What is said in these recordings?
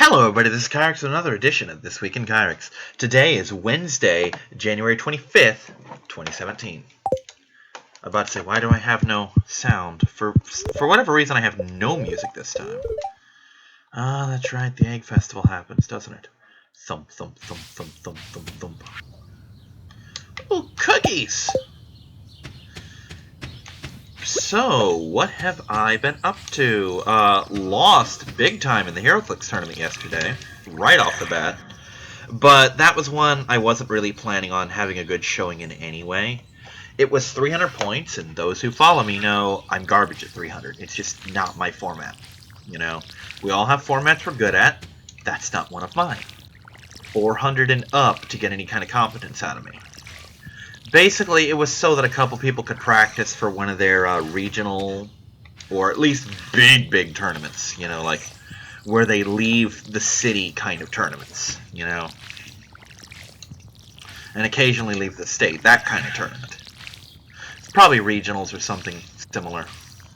Hello everybody, this is Kyrix with another edition of This Week in Kyrix. Today is Wednesday, January 25th, 2017. I'm about to say, why do I have no sound? For whatever reason, I have no music this time. Ah, that's right, the Egg Festival happens, doesn't it? Thump, thump, thump, thump, thump, thump, thump. Oh, cookies! So, what have I been up to? Lost big time in the HeroClix tournament yesterday, right off the bat. But that was one I wasn't really planning on having a good showing in anyway. It was 300 points, and those who follow me know I'm garbage at 300. It's just not my format. You know, we all have formats we're good at. That's not one of mine. 400 and up to get any kind of competence out of me. Basically, it was so that a couple people could practice for one of their regional, or at least big tournaments, you know, like where they leave the city kind of tournaments, you know, and occasionally leave the state, that kind of tournament. It's probably regionals or something similar.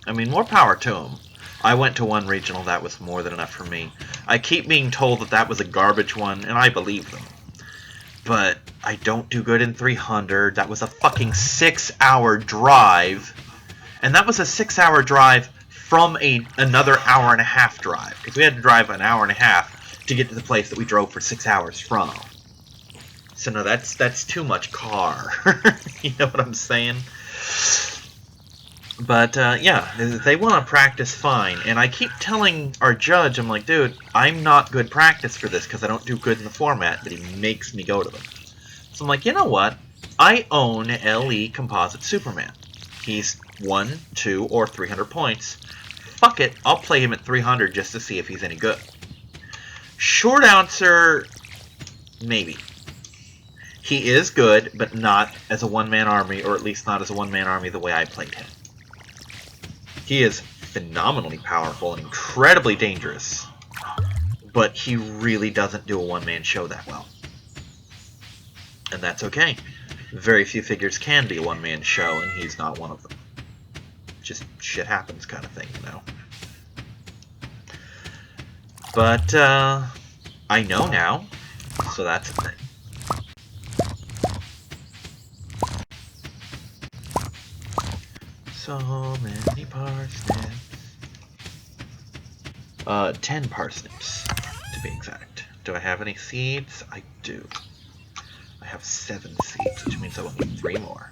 I mean, more power to them. I went to one regional, that was more than enough for me. I keep being told that that was a garbage one, and I believe them. But I don't do good in 300. That was a fucking 6-hour drive. And that was a 6-hour drive from another hour and a half drive. Because we had to drive an hour and a half to get to the place that we drove for 6 hours from. So no, that's too much car. You know what I'm saying? But, yeah, they want to practice fine. And I keep telling our judge, I'm like, dude, I'm not good practice for this because I don't do good in the format, but he makes me go to them. So I'm like, you know what? I own LE Composite Superman. He's 1, 2, or 300 points. Fuck it, I'll play him at 300 just to see if he's any good. Short answer, maybe. He is good, but not as a one-man army, or at least not as a one-man army the way I played him. He is phenomenally powerful and incredibly dangerous, but he really doesn't do a one-man show that well. And that's okay. Very few figures can be a one-man show, and he's not one of them. Just shit happens kind of thing, you know. But, I know now, so that's a thing. So many parsnips. 10 parsnips, to be exact. Do I have any seeds? I do. I have 7 seeds, which means I will need 3 more.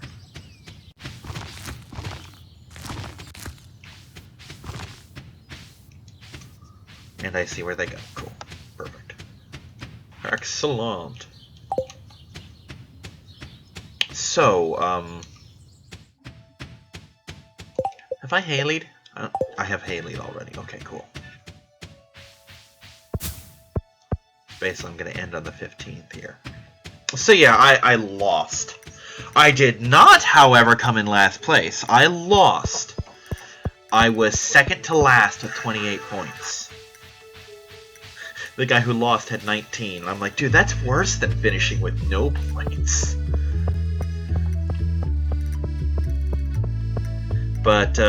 And I see where they go. Cool. Perfect. Excellent. So, have I Haley'd? I have Haley'd already. Okay, cool. Basically, I'm going to end on the 15th here. So yeah, I lost. I did not, however, come in last place. I lost. I was second to last with 28 points. The guy who lost had 19. I'm like, dude, that's worse than finishing with no points. But,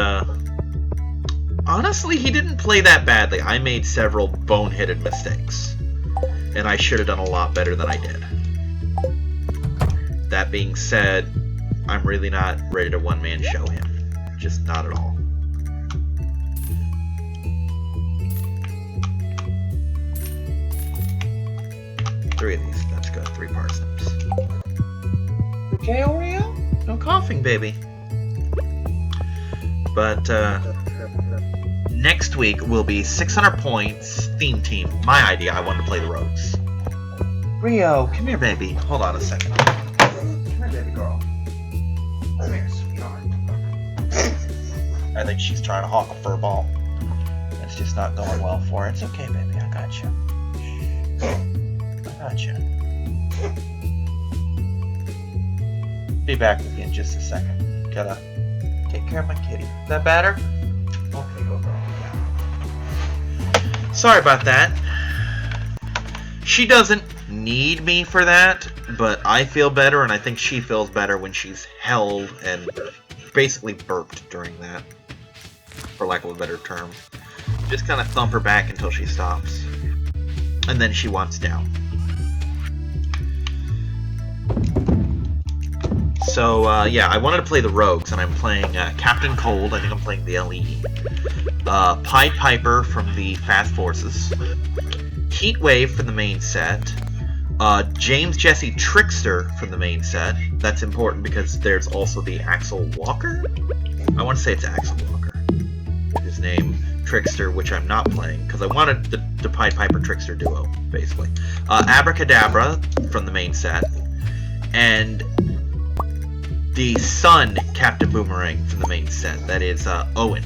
honestly, he didn't play that badly. I made several boneheaded mistakes. And I should have done a lot better than I did. That being said, I'm really not ready to one-man show him. Just not at all. Three of these. That's good. 3 parsnips. Okay, Oreo? No coughing, baby. But, next week will be 600 points, theme team. My idea, I wanted to play the rogues. Rio, come here, baby. Hold on a second. Come here, baby girl. Come here, sweetheart. I think she's trying to hawk a fur ball. It's just not going well for her. It's okay, baby. I got you. I got you. Be back with you in just a second. Gotta take care of my kitty. Is that better? Okay, go girl. Yeah. Sorry about that. She doesn't need me for that, but I feel better, and I think she feels better when she's held and basically burped during that, for lack of a better term. Just kind of thump her back until she stops. and then she wants down. So, yeah, I wanted to play the Rogues, and I'm playing Captain Cold. I think I'm playing the LE. Pied Piper from the Fast Forces. Heatwave from the main set. James Jesse Trickster from the main set. That's important because there's also the Axel Walker? I want to say it's Axel Walker. His name, Trickster, which I'm not playing, because I wanted the Pied Piper Trickster duo, basically. Abracadabra from the main set. And the Sun Captain Boomerang from the main set. That is Owen.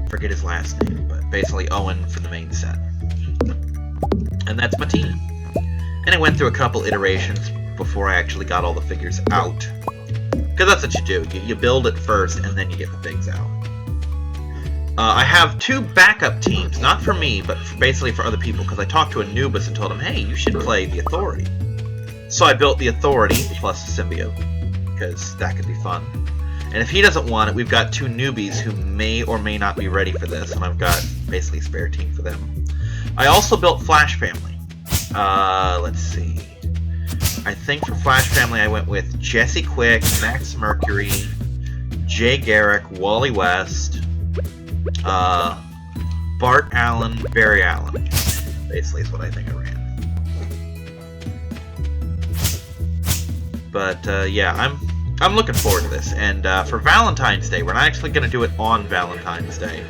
Forget his last name, but basically Owen from the main set. And that's my team. And I went through a couple iterations before I actually got all the figures out. Because that's what you do. You build it first, and then you get the figs out. I have 2 backup teams, not for me, but basically for other people, because I talked to Anubis and told him, hey, you should play the Authority. So I built the Authority plus the Symbiote, because that could be fun. And if he doesn't want it, we've got 2 newbies who may or may not be ready for this, and I've got basically a spare team for them. I also built Flash Family. Let's see. I think for Flash Family I went with Jesse Quick, Max Mercury, Jay Garrick, Wally West, Bart Allen, Barry Allen. Basically is what I think I ran. But yeah, I'm looking forward to this. And for Valentine's Day, we're not actually going to do it on Valentine's Day.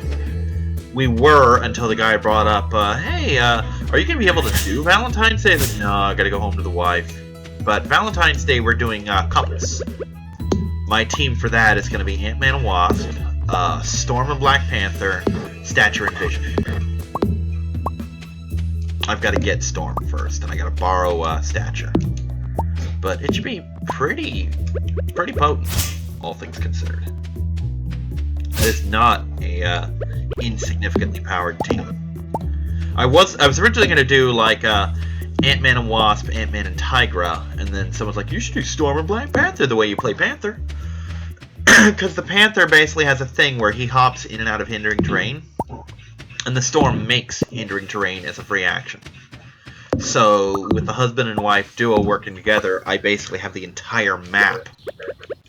We were until the guy brought up, hey, are you going to be able to do Valentine's Day? I said, no, I got to go home to the wife. But Valentine's Day, we're doing couples. My team for that is going to be Ant-Man and Wasp, Storm and Black Panther, Stature and Vision. I've got to get Storm first, and I got to borrow Stature. But it should be pretty potent, all things considered. It is not a insignificantly powered team. I was originally going to do like Ant-Man and Wasp, Ant-Man and Tigra, and then someone's like, you should do Storm and Black Panther the way you play Panther. Because the Panther basically has a thing where he hops in and out of hindering terrain, and the Storm makes hindering terrain as a free action. So, with the husband and wife duo working together, I basically have the entire map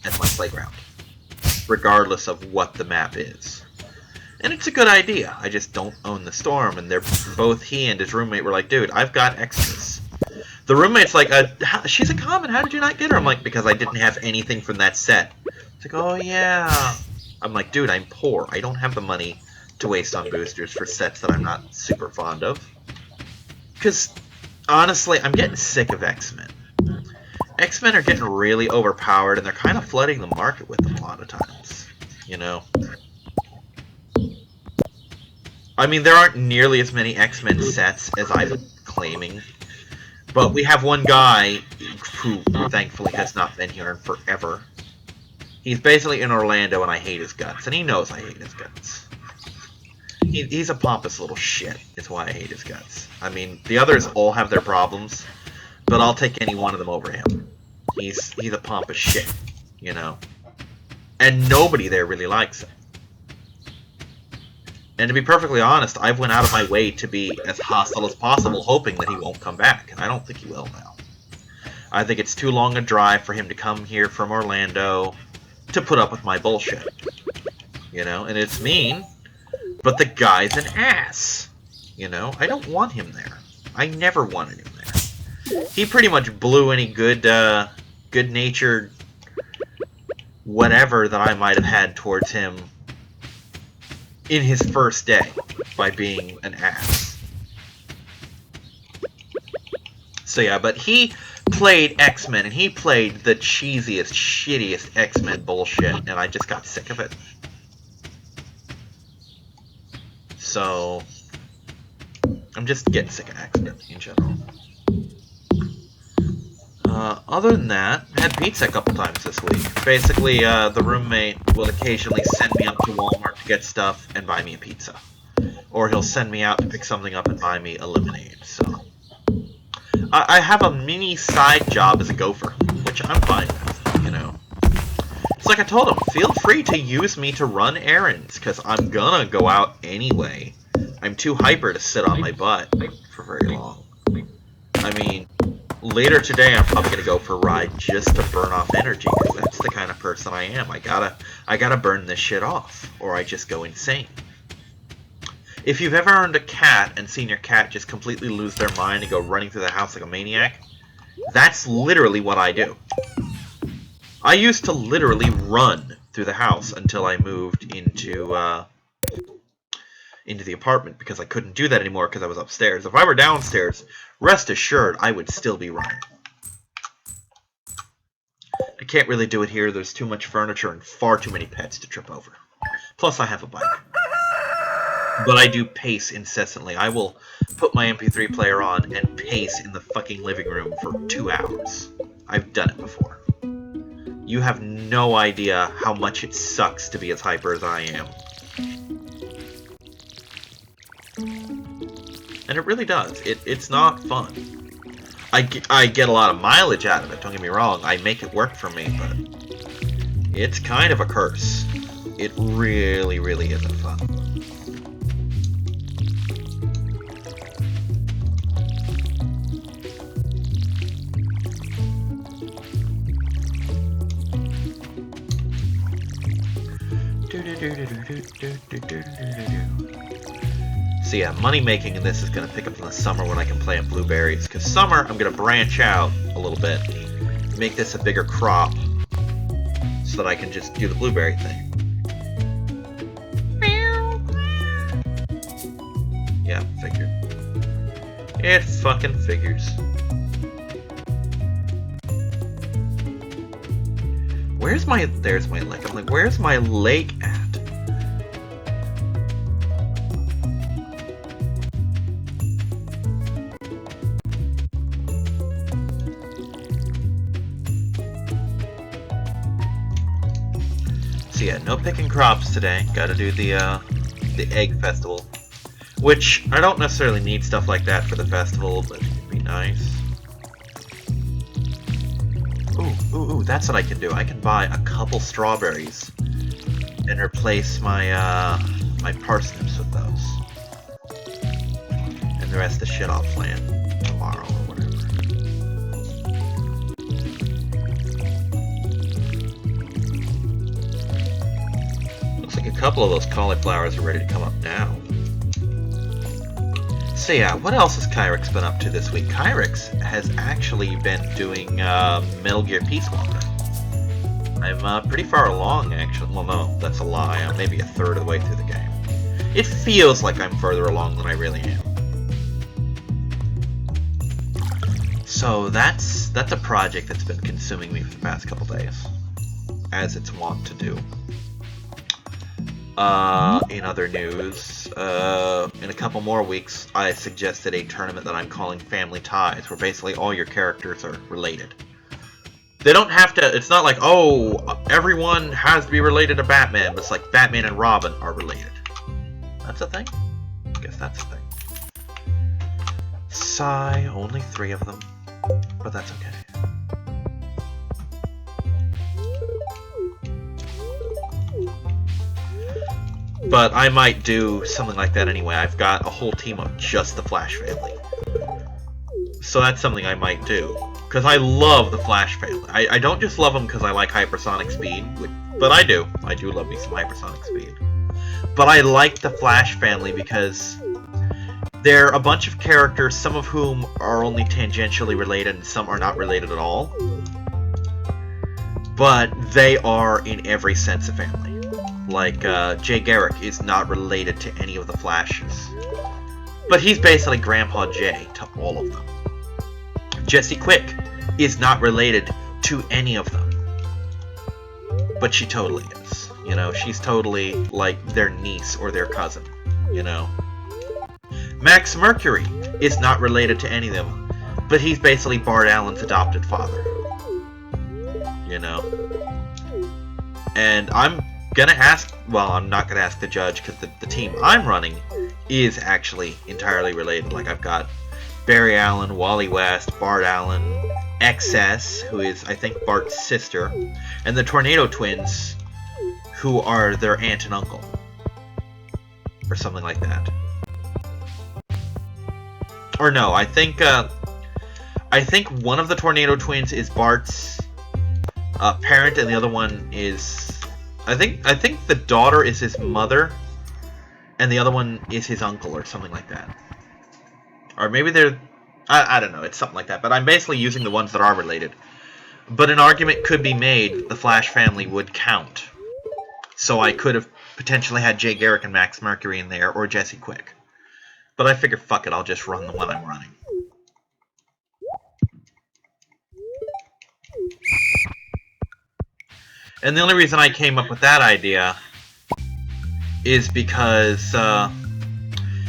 as my playground, regardless of what the map is. And it's a good idea. I just don't own the Storm, and they're both, he and his roommate were like, dude, I've got extras. The roommate's like, she's a common, how did you not get her? I'm like, because I didn't have anything from that set. It's like, oh yeah. I'm like, dude, I'm poor. I don't have the money to waste on boosters for sets that I'm not super fond of. Because, honestly, I'm getting sick of X-Men. X-Men are getting really overpowered, and they're kind of flooding the market with them a lot of times. You know? I mean, there aren't nearly as many X-Men sets as I'm claiming. But we have one guy who, thankfully, has not been here in forever. He's basically in Orlando, and I hate his guts. And he knows I hate his guts. He's a pompous little shit, is why I hate his guts. I mean, the others all have their problems, but I'll take any one of them over him. He's a pompous shit, you know? And nobody there really likes him. And to be perfectly honest, I've went out of my way to be as hostile as possible, hoping that he won't come back, and I don't think he will now. I think it's too long a drive for him to come here from Orlando to put up with my bullshit. You know, and it's mean, but the guy's an ass. You know, I don't want him there. I never wanted him there. He pretty much blew any good-natured whatever that I might have had towards him in his first day by being an ass. So yeah, but he played X-Men, and he played the cheesiest, shittiest X-Men bullshit, and I just got sick of it. So, I'm just getting sick of X-Men in general. Other than that, I had pizza a couple times this week. Basically, the roommate will occasionally send me up to Walmart to get stuff and buy me a pizza. Or he'll send me out to pick something up and buy me a lemonade, so... I have a mini side job as a gopher, which I'm fine with, you know. It's like I told him, feel free to use me to run errands, because I'm gonna go out anyway. I'm too hyper to sit on my butt for very long. I mean, later today I'm probably gonna go for a ride just to burn off energy, because that's the kind of person I am. I gotta burn this shit off, or I just go insane. If you've ever owned a cat and seen your cat just completely lose their mind and go running through the house like a maniac, that's literally what I do. I used to literally run through the house until I moved into the apartment, because I couldn't do that anymore because I was upstairs. If I were downstairs, rest assured I would still be running. I can't really do it here. There's too much furniture and far too many pets to trip over. Plus I have a bike. But I do pace incessantly. I will put my MP3 player on and pace in the fucking living room for 2 hours. I've done it before. You have no idea how much it sucks to be as hyper as I am. And it really does. It's not fun. I get a lot of mileage out of it, don't get me wrong. I make it work for me, but it's kind of a curse. It really, really isn't fun. So yeah, money making in this is going to pick up in the summer when I can plant blueberries. Because summer, I'm going to branch out a little bit, make this a bigger crop, so that I can just do the blueberry thing. Yeah, figured. It fucking figures. Where's my... There's my lake. I'm like, where's my lake at? So yeah, no picking crops today. Gotta do the egg festival. Which, I don't necessarily need stuff like that for the festival, but it'd be nice. Ooh, that's what I can do. I can buy a couple strawberries and replace my my parsnips with those. And the rest of the shit I'll plant tomorrow or whatever. Looks like a couple of those cauliflowers are ready to come up now. So yeah, what else has Kyrix been up to this week? Kyrix has actually been doing Metal Gear Peace Walker. I'm pretty far along, actually. Well, no, that's a lie. I'm maybe a third of the way through the game. It feels like I'm further along than I really am. So that's a project that's been consuming me for the past couple days, as it's wont to do. In other news, in a couple more weeks, I suggested a tournament that I'm calling Family Ties, where basically all your characters are related. They don't have to, it's not like, oh, everyone has to be related to Batman, but it's like Batman and Robin are related. That's a thing? I guess that's a thing. Sigh, only 3 of them, but that's okay. But I might do something like that anyway. I've got a whole team of just the Flash family. So that's something I might do. Because I love the Flash family. I don't just love them because I like hypersonic speed, but I do. I do love me some hypersonic speed. But I like the Flash family because they're a bunch of characters, some of whom are only tangentially related and some are not related at all. But they are in every sense a family. Like, Jay Garrick is not related to any of the Flashes. But he's basically Grandpa Jay to all of them. Jessie Quick is not related to any of them. But she totally is. You know, she's totally like their niece or their cousin. You know? Max Mercury is not related to any of them. But he's basically Bart Allen's adopted father. You know? And I'm gonna ask, well, I'm not gonna ask the judge because the team I'm running is actually entirely related. Like, I've got Barry Allen, Wally West, Bart Allen, XS, who is, I think, Bart's sister, and the Tornado Twins, who are their aunt and uncle, or something like that. Or no, I think one of the Tornado Twins is Bart's parent, and the other one is... I think the daughter is his mother, and the other one is his uncle, or something like that. Or maybe they're... I don't know, it's something like that. But I'm basically using the ones that are related. But an argument could be made the Flash family would count. So I could have potentially had Jay Garrick and Max Mercury in there, or Jesse Quick. But I figure, fuck it, I'll just run the one I'm running. And the only reason I came up with that idea is because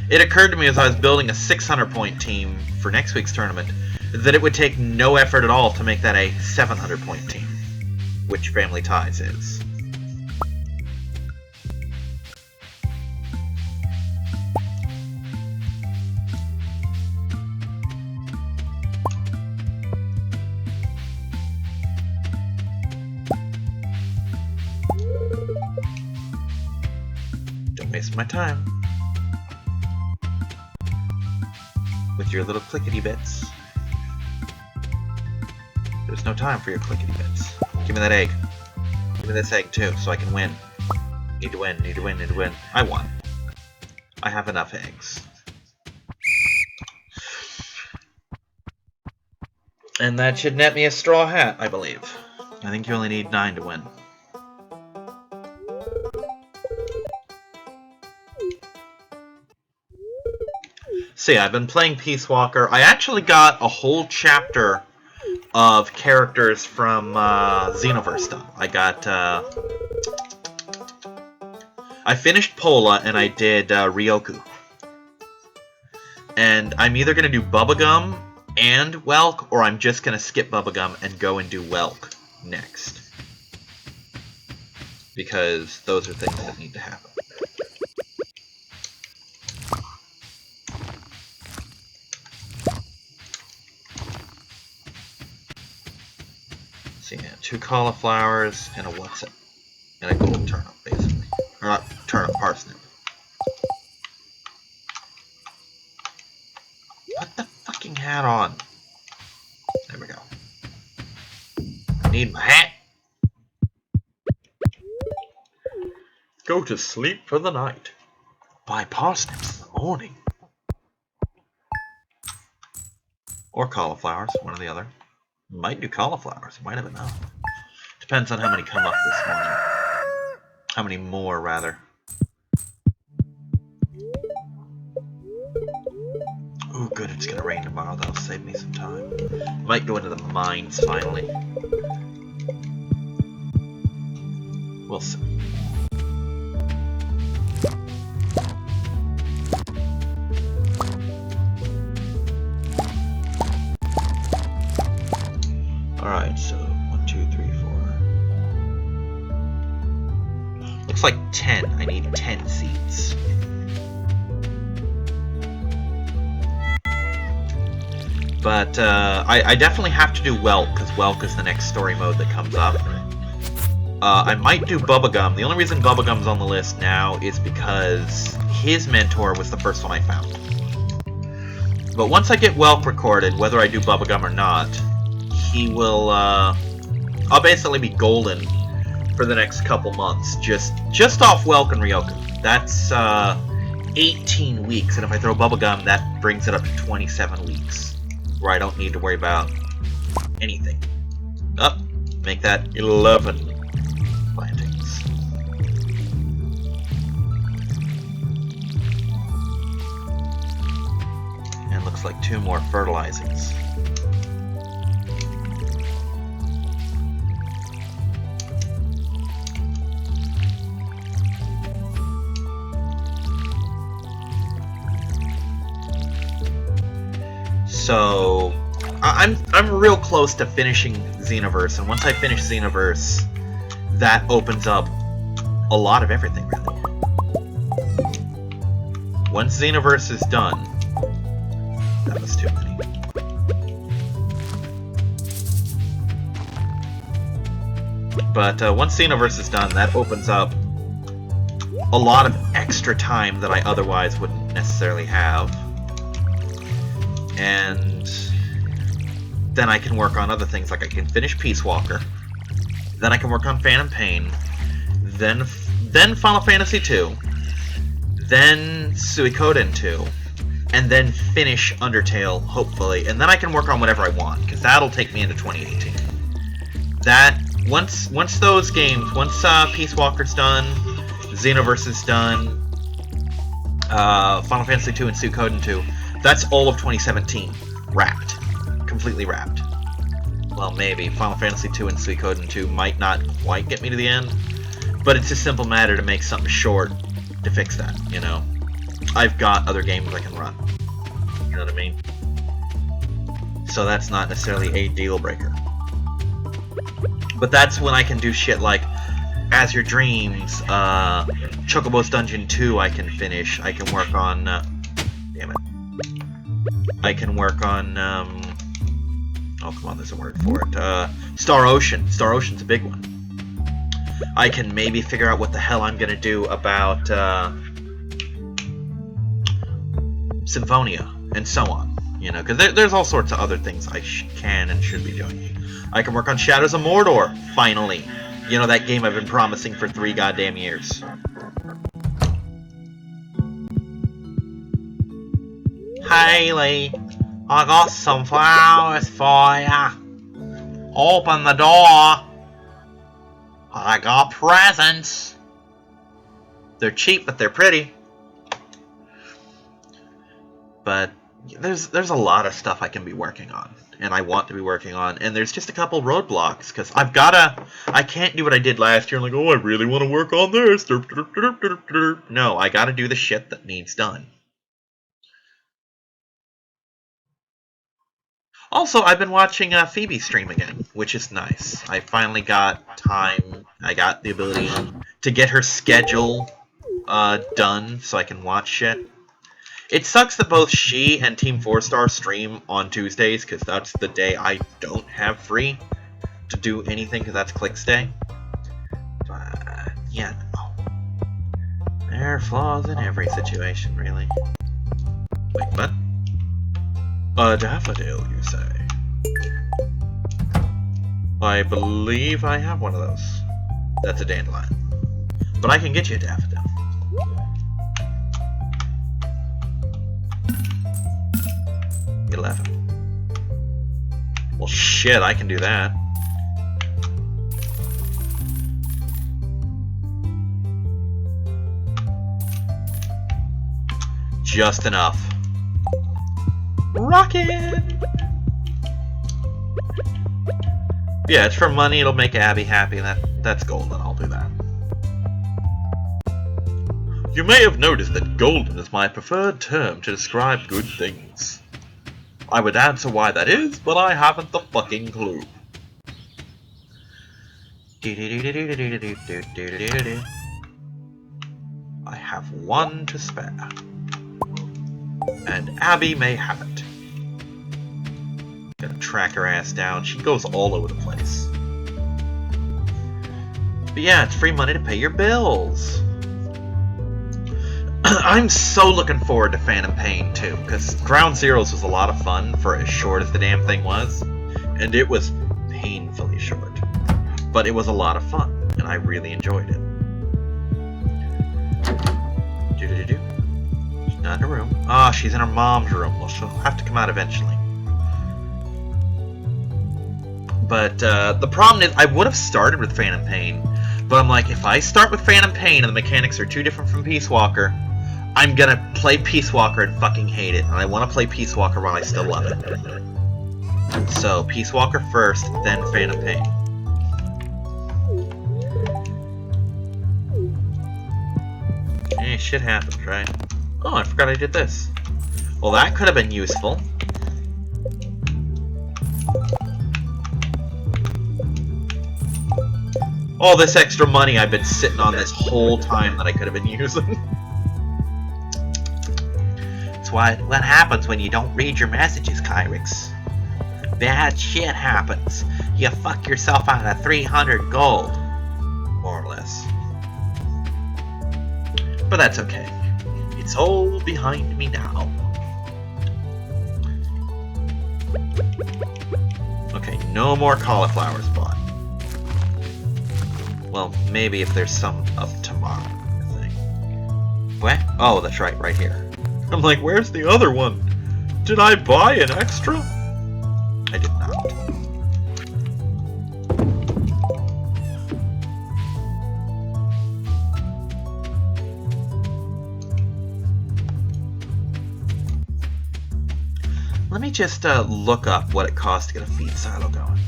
it occurred to me as I was building a 600-point team for next week's tournament that it would take no effort at all to make that a 700-point team, which Family Ties is. Don't waste my time with your little clickety bits. There's no time for your clickety bits. Give me that egg. Give me this egg too, so I can win. Need to win, need to win, need to win. I won. I have enough eggs. And that should net me a straw hat, I believe. I think you only need 9 to win. So yeah, I've been playing Peace Walker. I actually got a whole chapter of characters from Xenoverse done. I got... I finished Pola and I did Ryoku. And I'm either going to do Bubblegum and Welk, or I'm just going to skip Bubblegum and go and do Welk next. Because those are things that need to happen. So yeah, 2 cauliflowers and a what's it? And a gold turnip, basically. Or not turnip, parsnip. Put the fucking hat on. There we go. I need my hat. Go to sleep for the night. Buy parsnips in the morning. Or cauliflowers, one or the other. Might do cauliflowers, might have enough. Depends on how many come up this morning. How many more, rather. Ooh, good, it's gonna rain tomorrow, that'll save me some time. Might go into the mines, finally. We'll see. Alright, so 1, 2, 3, 4. Looks like 10. I need 10 seeds. But I definitely have to do Welk, because Welk is the next story mode that comes up. I might do Bubblegum. The only reason Bubblegum's on the list now is because his mentor was the first one I found. But once I get Welk recorded, whether I do Bubblegum or not, he will, I'll basically be golden for the next couple months, just off Welk and Ryoku. That's, 18 weeks, and if I throw Bubblegum, that brings it up to 27 weeks, where I don't need to worry about anything. Up, make that 11 plantings. And looks like 2 more fertilizings. So, I'm real close to finishing Xenoverse, and once I finish Xenoverse, that opens up a lot of everything, really. Once Xenoverse is done... That was too many. But once Xenoverse is done, that opens up a lot of extra time that I otherwise wouldn't necessarily have. And then I can work on other things, like I can finish Peace Walker. Then I can work on Phantom Pain. Then Final Fantasy 2. Then Suikoden 2. And then finish Undertale, hopefully. And then I can work on whatever I want, because that'll take me into 2018. That, once those games, once Peace Walker's done, Xenoverse is done, Final Fantasy 2 and Suikoden 2, that's all of 2017. Wrapped. Completely wrapped. Well, maybe. Final Fantasy 2 and Suikoden 2 might not quite get me to the end, but it's a simple matter to make something short to fix that, you know? I've got other games I can run. You know what I mean? So that's not necessarily a deal breaker. But that's when I can do shit like As Your Dreams, Chocobo's Dungeon 2 I can finish. I can work on... damn it. I can work on... oh, come on, there's a word for it. Star Ocean. Star Ocean's a big one. I can maybe figure out what the hell I'm gonna do about Symphonia, and so on. You know, because there's all sorts of other things I can and should be doing. I can work on Shadows of Mordor, finally. You know, that game I've been promising for 3 goddamn years. Hayley, I got some flowers for ya. Open the door. I got presents. They're cheap, but they're pretty. But there's a lot of stuff I can be working on, and I want to be working on, and there's just a couple roadblocks, because I can't do what I did last year, like, oh, I really want to work on this. No, I gotta do the shit that needs done. Also, I've been watching Phoebe stream again, which is nice. I finally got time, I got the ability to get her schedule done so I can watch shit. It sucks that both she and Team 4-Star stream on Tuesdays, because that's the day I don't have free to do anything, because that's Clicks Day. But, yeah, no. There are flaws in every situation, really. Wait, what? A daffodil, you say? I believe I have one of those. That's a dandelion. But I can get you a daffodil. You're laughing. Well, shit, I can do that. Just enough. Rocket! Yeah, it's for money, it'll make Abby happy, that's golden, I'll do that. You may have noticed that golden is my preferred term to describe good things. I would answer why that is, but I haven't the fucking clue. I have one to spare. And Abby may have it. Gotta track her ass down. She goes all over the place. But yeah, it's free money to pay your bills. I'm so looking forward to Phantom Pain too, because Ground Zeroes was a lot of fun for as short as the damn thing was. And it was painfully short. But it was a lot of fun, and I really enjoyed it. She's not in her room. Ah, she's in her mom's room. Well, she'll have to come out eventually. But the problem is, I would have started with Phantom Pain, but I'm like, if I start with Phantom Pain and the mechanics are too different from Peace Walker, I'm gonna play Peace Walker and fucking hate it, and I want to play Peace Walker while I still love it. So, Peace Walker first, then Phantom Pain. Eh, shit happens, right? Oh, I forgot I did this. Well, that could have been useful. All this extra money I've been sitting on this whole time that I could have been using. That's what happens when you don't read your messages, Kyrix. Bad shit happens. You fuck yourself out of 300 gold. More or less. But that's okay. It's all behind me now. no more cauliflowers bought. Well, maybe if there's some up tomorrow, I think. What? Oh, that's right here. I'm like, where's the other one? Did I buy an extra? I did not. Let me just look up what it costs to get a feed silo going.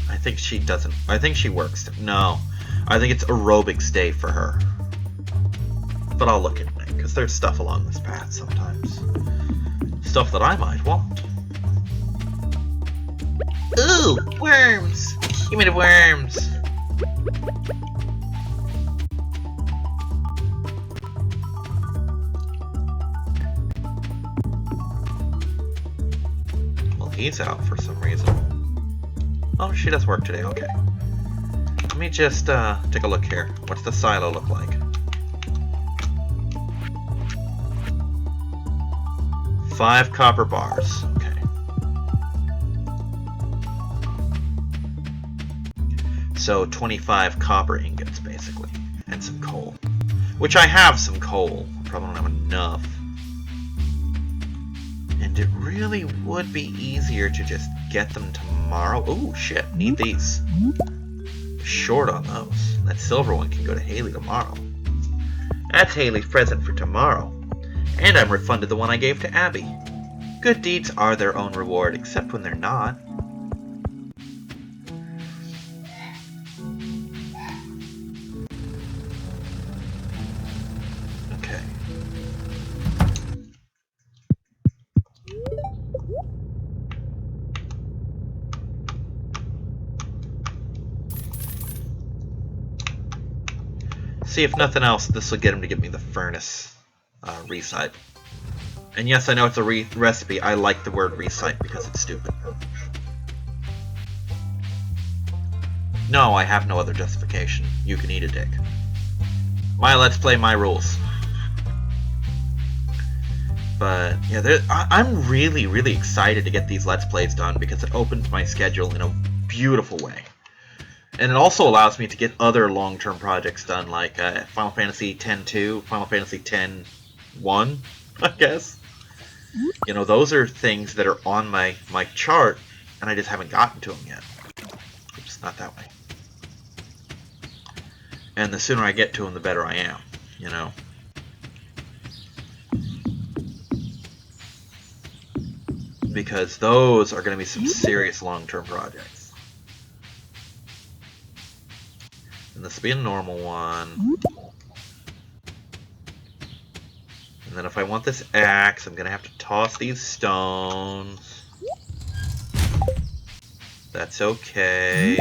I think she doesn't. I think she works. No, I think it's aerobics day for her. But I'll look into it because there's stuff along this path sometimes. Stuff that I might want. Ooh, worms! Give me the worms. He's out for some reason. Oh, she does work today, okay. Let me just take a look here. What's the silo look like? 5 copper bars, okay. So 25 copper ingots, basically. And some coal. Which I have some coal. Probably don't have enough. And it really would be easier to just get them tomorrow. Oh shit, need these. Short on those. That silver one can go to Haley tomorrow. That's Haley's present for tomorrow. And I'm refunded the one I gave to Abby. Good deeds are their own reward, except when they're not. Okay. See, if nothing else, this will get him to give me the furnace recite. And yes, I know it's a recipe. I like the word recite because it's stupid. No, I have no other justification. You can eat a dick. My Let's Play, my rules. But yeah, I'm really, really excited to get these Let's Plays done because it opens my schedule in a beautiful way. And it also allows me to get other long-term projects done, like Final Fantasy X-2, Final Fantasy X-1, I guess. You know, those are things that are on my chart, and I just haven't gotten to them yet. Oops, not that way. And the sooner I get to them, the better I am, you know. Because those are going to be some serious long-term projects. And this will be a normal one. And then if I want this axe, I'm going to have to toss these stones. That's okay.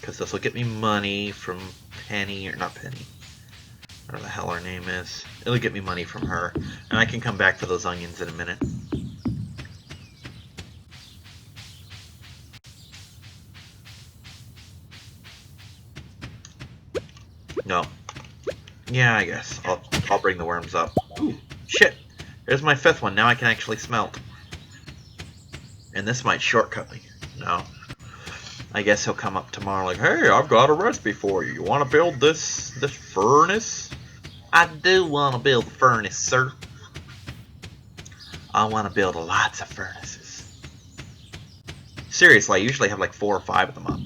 Because this will get me money from Penny, or not Penny. Whatever the hell her name is. It'll get me money from her. And I can come back for those onions in a minute. No. Yeah, I guess. I'll bring the worms up. Ooh, shit. There's my 5th one. Now I can actually smelt. And this might shortcut me. No. I guess he'll come up tomorrow like, hey, I've got a recipe for you. You want to build this furnace? I do want to build a furnace, sir. I want to build lots of furnaces. Seriously, I usually have like 4 or 5 of them up.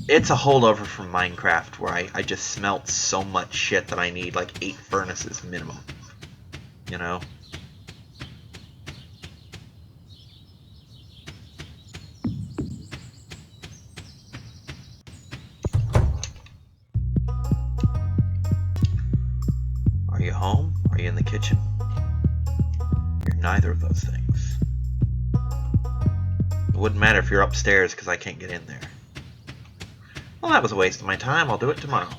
It's a holdover from Minecraft where I just smelt so much shit that I need like 8 furnaces minimum. You know? Are you home? Are you in the kitchen? You're neither of those things. It wouldn't matter if you're upstairs because I can't get in there. Well, that was a waste of my time. I'll do it tomorrow.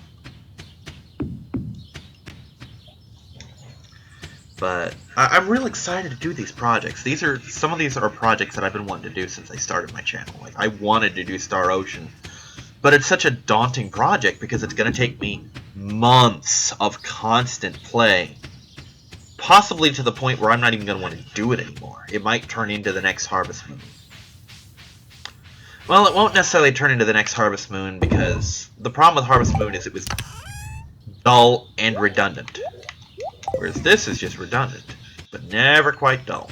But I'm real excited to do these projects. Some of these are projects that I've been wanting to do since I started my channel. Like, I wanted to do Star Ocean, but it's such a daunting project because it's going to take me months of constant play, Possibly to the point where I'm not even going to want to do it anymore. It might turn into the next Harvest Moon. Well, it won't necessarily turn into the next Harvest Moon because the problem with Harvest Moon is it was dull and redundant. Whereas this is just redundant, but never quite dull.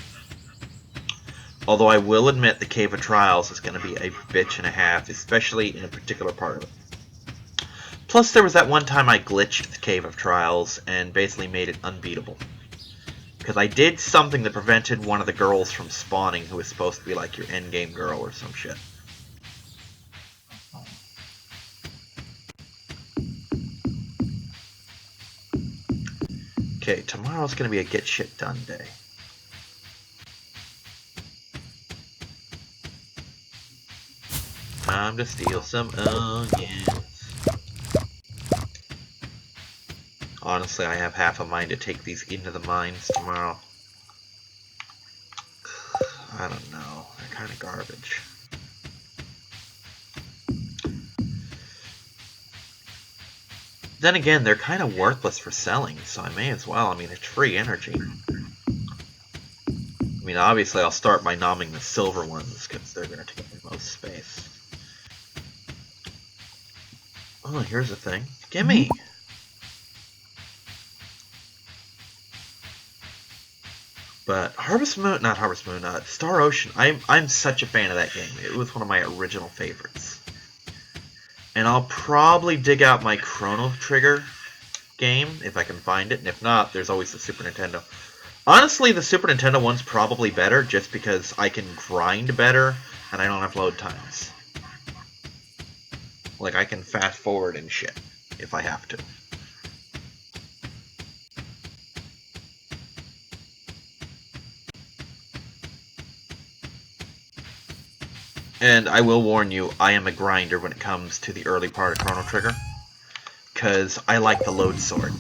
Although I will admit the Cave of Trials is going to be a bitch and a half, especially in a particular part of it. Plus, there was that one time I glitched the Cave of Trials and basically made it unbeatable. Because I did something that prevented one of the girls from spawning who was supposed to be like your endgame girl or some shit. Okay, tomorrow's going to be a get shit done day. Time to steal some onions. Honestly, I have half a mind to take these into the mines tomorrow. I don't know. They're kind of garbage. Then again, they're kind of worthless for selling, so I may as well. I mean, it's free energy. I mean, obviously, I'll start by nomming the silver ones, because they're going to take the most space. Oh, here's a thing. Gimme! But Harvest Moon, not Harvest Moon, Star Ocean, I'm such a fan of that game. It was one of my original favorites. And I'll probably dig out my Chrono Trigger game, if I can find it, and if not, there's always the Super Nintendo. Honestly, the Super Nintendo one's probably better, just because I can grind better, and I don't have load times. Like, I can fast forward and shit, if I have to. And I will warn you, I am a grinder when it comes to the early part of Chrono Trigger, because I like the load sword.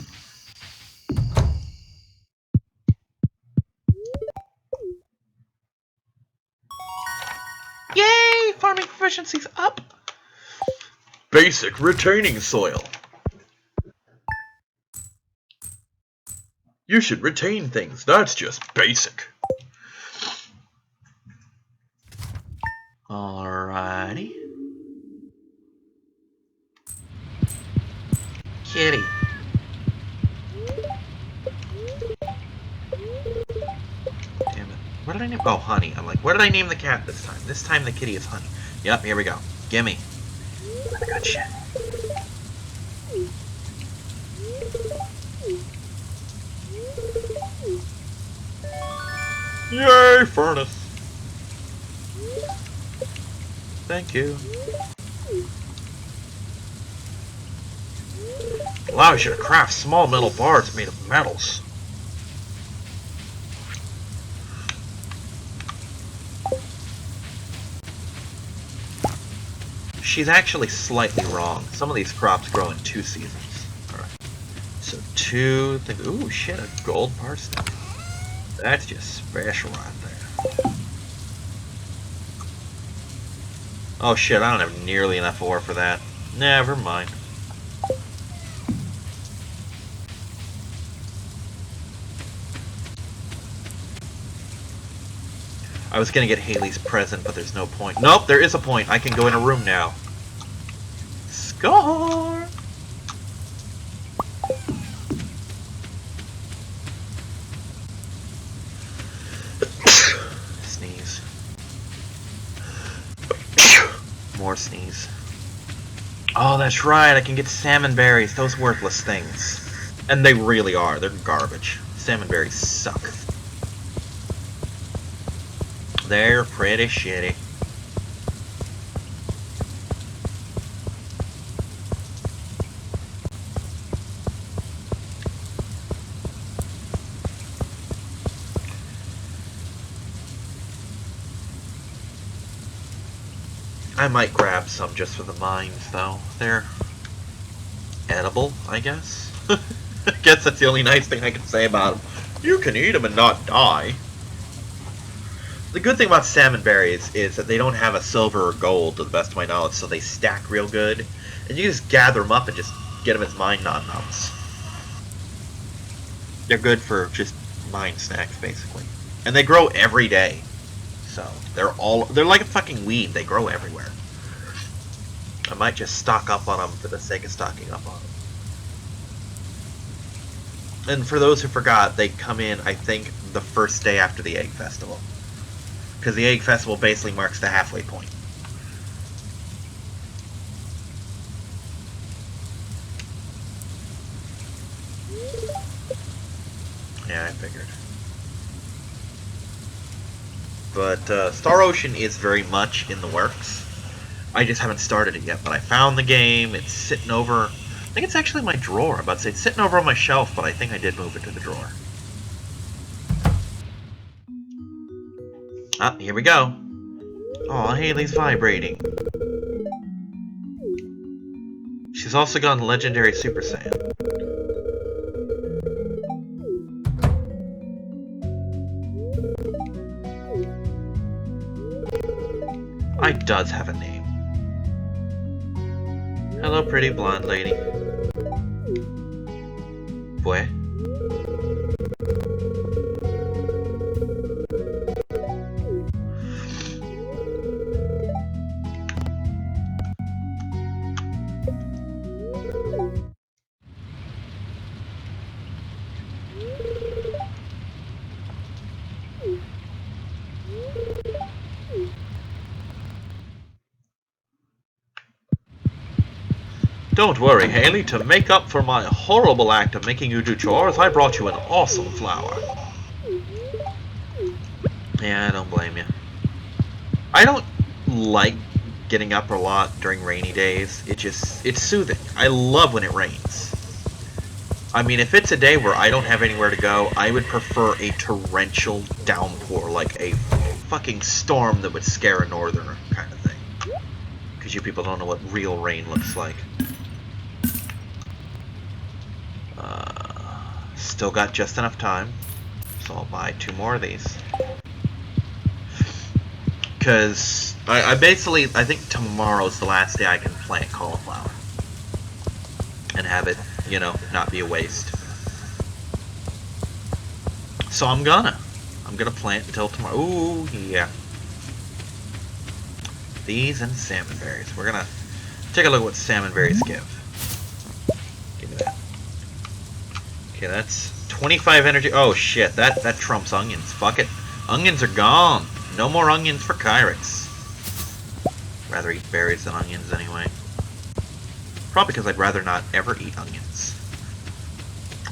Yay! Farming proficiency's up! Basic retaining soil. You should retain things, that's just basic. Alrighty. Kitty. Damn it. What did I name? Oh, Honey. I'm like, what did I name the cat this time? This time the kitty is Honey. Yep, here we go. Gimme. I got shit. Yay, furnace. Thank you. Allows you to craft small metal bars made of metals. She's actually slightly wrong. Some of these crops grow in 2 seasons. Alright. So 2... Ooh, shit, a gold parsnip. That's just special right there. Oh shit, I don't have nearly enough ore for that. Never mind. I was gonna get Haley's present, but there's no point. Nope, there is a point. I can go in a room now. Score! Sneeze. More sneeze. Oh, that's right. I can get salmon berries. Those worthless things. And they really are. They're garbage. Salmon berries suck. They're pretty shitty. I might grab some just for the mines, though. They're edible, I guess. I guess that's the only nice thing I can say about them. You can eat them and not die. The good thing about salmon berries is that they don't have a silver or gold, to the best of my knowledge, so they stack real good. And you just gather them up and just get them as mine non-nums. They're good for just mine snacks, basically. And they grow every day. So, they're like a fucking weed. They grow everywhere. I might just stock up on them for the sake of stocking up on them. And for those who forgot, they come in, I think, the first day after the Egg Festival. Because the Egg Festival basically marks the halfway point. Yeah, I figured. But Star Ocean is very much in the works. I just haven't started it yet, but I found the game. It's sitting over... I think it's actually in my drawer. I'm about to say it's sitting over on my shelf, but I think I did move it to the drawer. Ah, here we go. Aw, Haley's vibrating. She's also gone Legendary Super Saiyan. I does have a name. Hello, pretty blonde lady. Boy. Don't worry, Haley. To make up for my horrible act of making you do chores, I brought you an awesome flower. Yeah, I don't blame you. I don't like getting up a lot during rainy days. It's soothing. I love when it rains. I mean, if it's a day where I don't have anywhere to go, I would prefer a torrential downpour, like a fucking storm that would scare a northerner kind of thing. Because you people don't know what real rain looks like. Still got just enough time, so I'll buy 2 more of these. Because I think tomorrow's the last day I can plant cauliflower. And have it, you know, not be a waste. So I'm gonna plant until tomorrow. Ooh, yeah. These and salmon berries. We're gonna take a look at what salmon berries give. Give me that. Okay, that's 25 energy. Oh shit, that trumps onions. Fuck it. Onions are gone. No more onions for Kyrix. Rather eat berries than onions anyway. Probably because I'd rather not ever eat onions.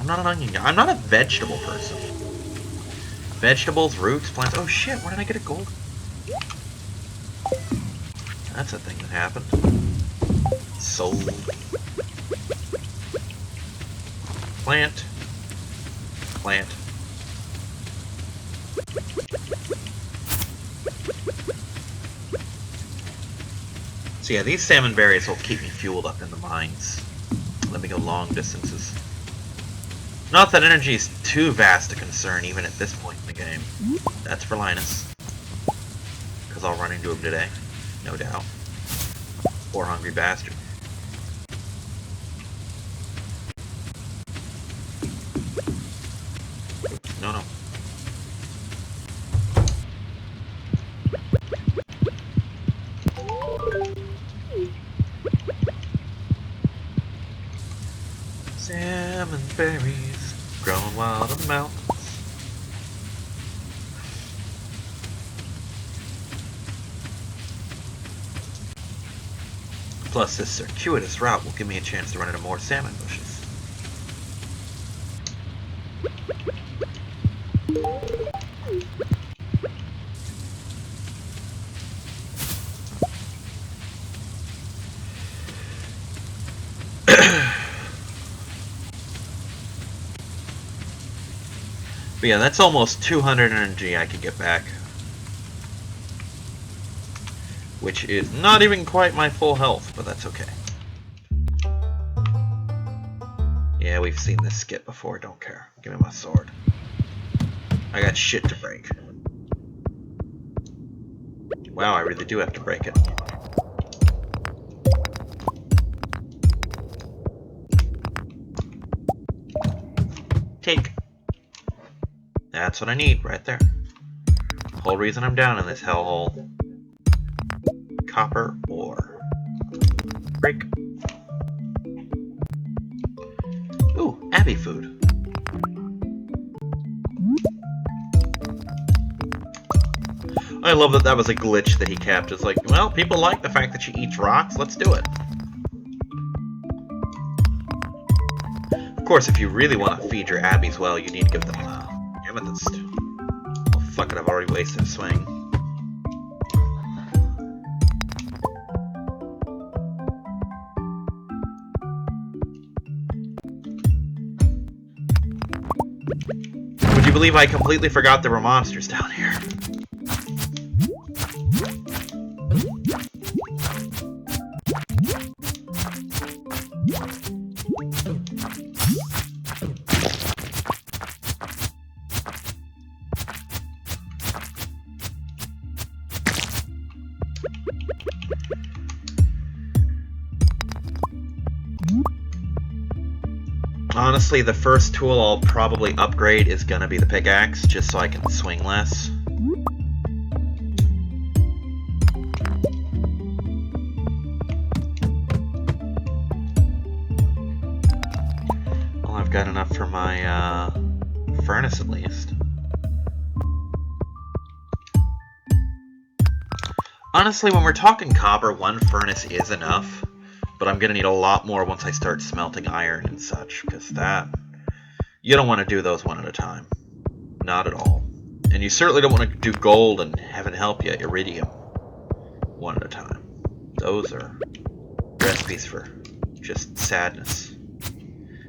I'm not an onion guy. I'm not a vegetable person. Vegetables, roots, plants. Oh shit, where did I get a gold? That's a thing that happened. Sold. Plant. Plant. So yeah, these salmon berries will keep me fueled up in the mines. Let me go long distances. Not that energy is too vast a concern even at this point in the game. That's for Linus. Because I'll run into him today. No doubt. Poor hungry bastard. Oops, no. Salmon berries growing wild in the mountains. Plus, this circuitous route will give me a chance to run into more salmon bushes. But yeah, that's almost 200 energy I could get back. Which is not even quite my full health, but that's okay. Yeah, we've seen this skit before, don't care. Give me my sword. I got shit to break. Wow, I really do have to break it. Take. That's what I need right there. Whole reason I'm down in this hellhole. Copper ore. Break. Ooh, Abby food. I love that that was a glitch that he kept. It's like, well, people like the fact that she eats rocks, let's do it. Of course, if you really want to feed your Abbies well, you need to give them amethyst. Oh, fuck it, I've already wasted a swing. Would you believe I completely forgot there were monsters down here? Honestly, the first tool I'll probably upgrade is gonna be the pickaxe, just so I can swing less. Well, I've got enough for my furnace at least. Honestly, when we're talking copper, one furnace is enough. But I'm going to need a lot more once I start smelting iron and such, because that... You don't want to do those one at a time. Not at all. And you certainly don't want to do gold and, heaven help you, iridium one at a time. Those are recipes for just sadness.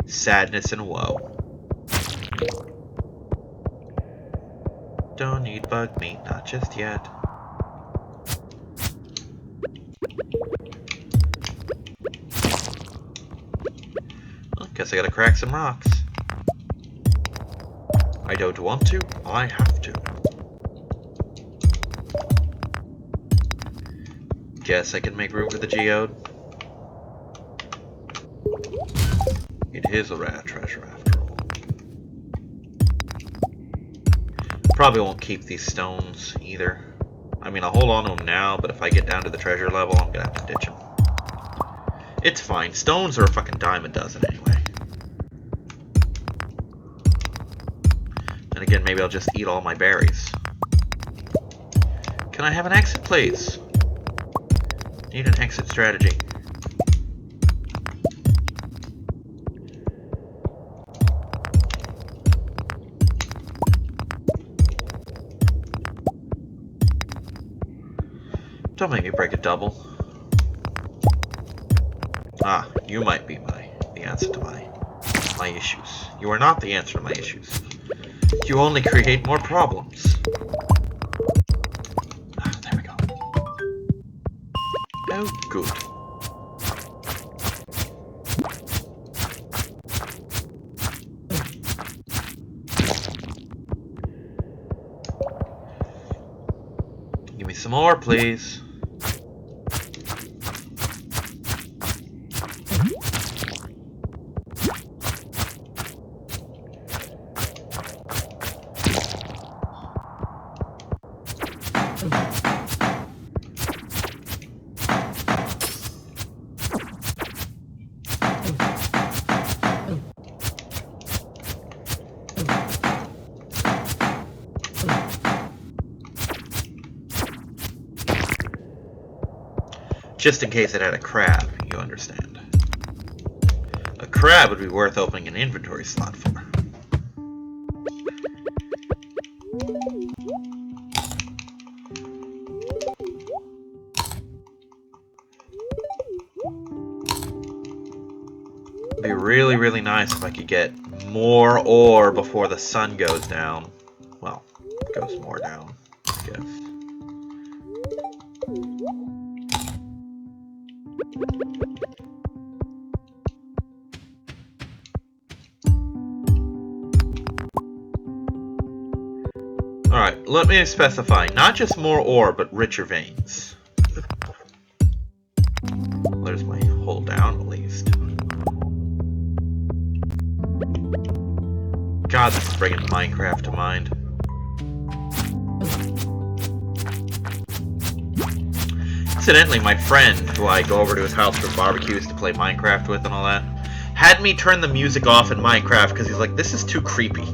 Sadness and woe. Don't need bug meat, not just yet. Guess I gotta crack some rocks. I don't want to, I have to. Guess I can make room for the geode. It is a rare treasure after all. Probably won't keep these stones either. I mean, I'll hold on to them now, but if I get down to the treasure level, I'm gonna have to ditch them. It's fine. Stones are a fucking dime a dozen anyway. And again, maybe I'll just eat all my berries. Can I have an exit, please? Need an exit strategy. Don't make me break a double. Ah, you might be the answer to my issues. You are not the answer to my issues. You only create more problems. Ah, there we go. Oh, good. Give me some more, please. Just in case it had a crab, you understand. A crab would be worth opening an inventory slot for. It'd be really, really nice if I could get more ore before the sun goes down. Well, goes more down, I guess. Alright, let me specify, not just more ore, but richer veins. Well, there's my hole down, at least. God, this is bringing Minecraft to mind. Incidentally, my friend, who I go over to his house for barbecues to play Minecraft with and all that, had me turn the music off in Minecraft because he's like, this is too creepy.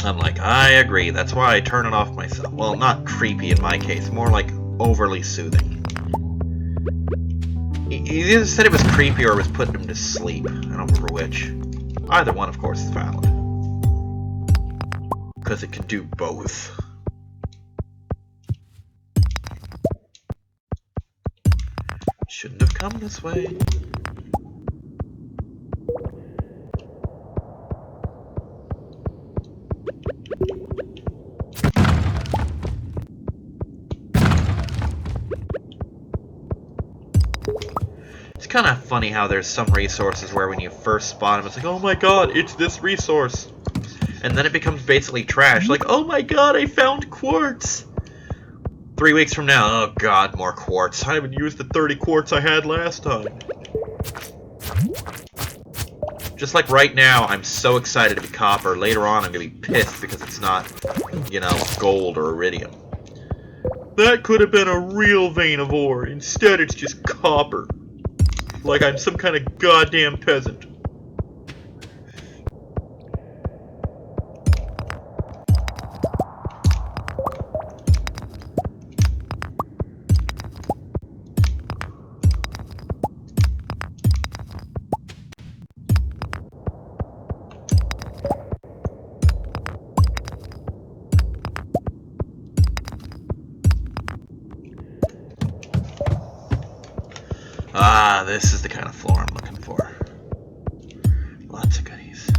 I'm like, I agree. That's why I turn it off myself. Well, not creepy in my case, more like overly soothing. He either said it was creepy or it was putting him to sleep. I don't remember which. Either one, of course, is valid. Because it can do both. Shouldn't have come this way. It's kind of funny how there's some resources where when you first spawn them, it's like, oh my god, it's this resource. And then it becomes basically trash. Like, oh my god, I found quartz. 3 weeks from now, oh god, more quartz. I haven't used the 30 quartz I had last time. Just like right now, I'm so excited to be copper. Later on, I'm going to be pissed because it's not, you know, gold or iridium. That could have been a real vein of ore. Instead, it's just copper. Like I'm some kind of goddamn peasant. Ah, this is the kind of floor I'm looking for. Lots of goodies.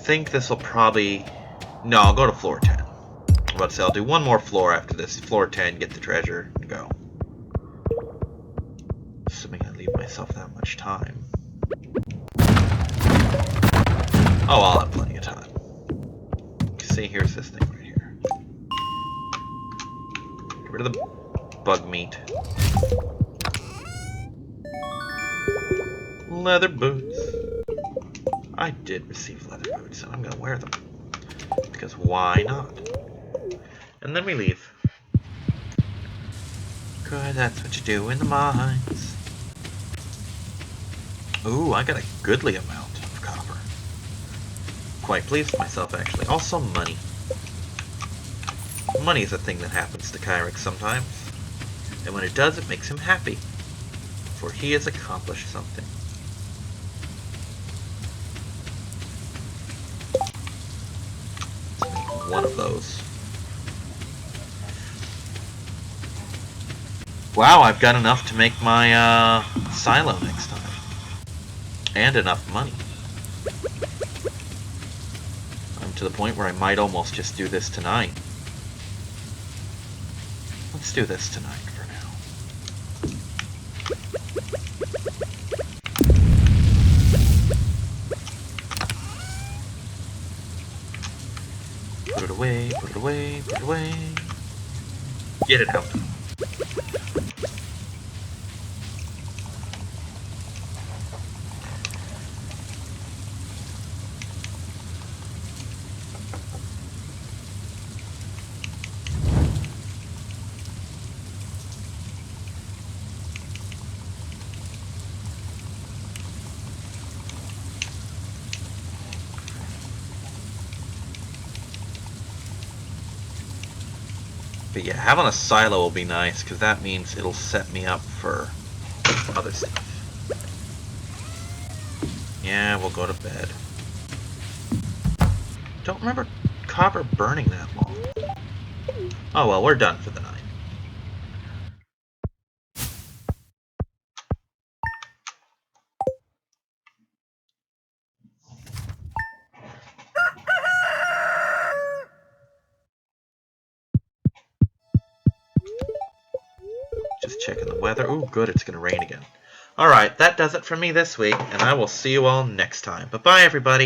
Think this will probably... No, I'll go to floor 10. I'm about to say I'll do one more floor after this. Floor 10, get the treasure, and go. Assuming I leave myself that much time. Oh, I'll have plenty of time. See, here's this thing right here. Get rid of the bug meat. Leather boots. I did receive leather boots, and I'm gonna wear them. Because why not? And then we leave. Good, that's what you do in the mines. Ooh, I got a goodly amount of copper. Quite pleased with myself, actually. Also, money. Money is a thing that happens to Kyrix sometimes. And when it does, it makes him happy. For he has accomplished something. Let's make one of those. Wow, I've got enough to make my silo next time. And enough money. I'm to the point where I might almost just do this tonight. Let's do this tonight for now. Put it away, put it away, put it away. Get it out. But yeah, having a silo will be nice, because that means it'll set me up for other stuff. Yeah, we'll go to bed. Don't remember copper burning that long. Oh well, we're done for the night. Just checking the weather. Ooh, good, it's gonna rain again. Alright, that does it for me this week, and I will see you all next time. Bye-bye, everybody.